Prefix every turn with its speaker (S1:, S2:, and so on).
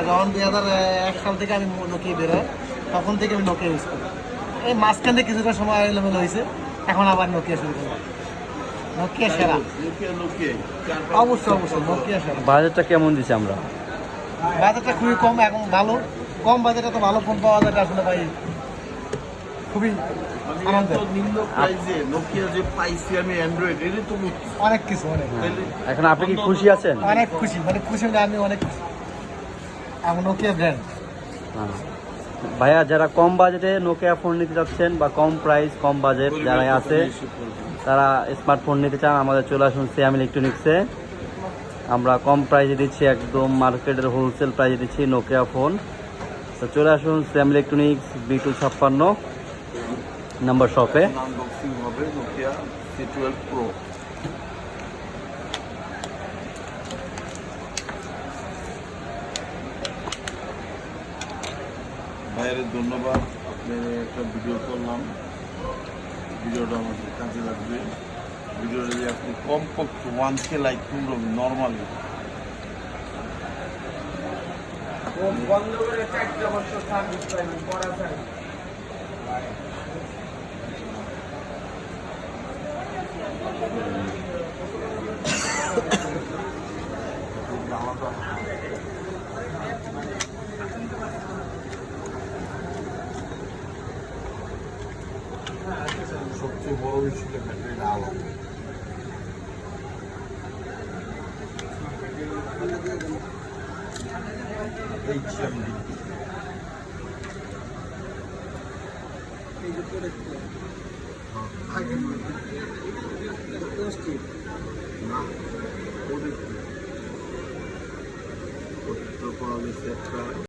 S1: যখন 2001 সাল থেকে আমি নোকিয়া বেরোয় তখন থেকে আমি নোকিয়া ইউজ করি। এই মাঝখানে কিছুটা সময় এলোমেলো হয়েছে, এখন আবার নোকিয়া শুরু করলাম। নোকিয়া সেরা, অবশ্যই নোকিয়া সেরা।
S2: বাজেটটা কেমন দিচ্ছি আমরা?
S1: বাজেটটা খুবই কম, এখন ভালো কম বাজেটে তো ভালো ফোন পাওয়া যায় আসলে ভাই, খুবই আনন্দের।
S3: নিম্ন প্রাইসে নোকিয়া যে পাইছি আমি অ্যান্ড্রয়েড, এর তো
S1: অনেক কিছু অনেক
S2: এখন আপনি কি খুশি আছেন?
S1: অনেক খুশি, মানে খুশি হলে আমি অনেক খুশি। এখন নোকিয়া ব্র্যান্ড।
S2: ভাইয়া, যারা কম বাজেটে নোকিয়া ফোন নিতে চাচ্ছেন বা কম প্রাইস কম বাজেট যারা আছে তারা স্মার্টফোন নিতে চান, আমাদের চলে আসুন সিয়াম ইলেকট্রনিক্সে। আমরা কম প্রাইসে দিচ্ছি, একদম মার্কেটের হোলসেল প্রাইসে দিচ্ছি নোকিয়া ফোন। তো চলে আসুন সিয়াম ইলেকট্রনিক্স B256 নম্বর শপে।
S3: আনবক্সিং হবে নোকিয়া C12 Pro। ভাইয়ের ধন্যবাদ, আপনি একটা ভিডিও করলাম, ভিডিওটা আমাদের কাজে লাগবে। ভিডিওটা যদি আপনি কমপক্ষে 1K লাইক করবেন নর্মালি,
S1: বন্ধ করে 4 বছর সার্ভিস পাইবেন পড়া যায়।
S3: সবচেয়ে বড় বিষয় ব্যাটারিটা আলো। HMD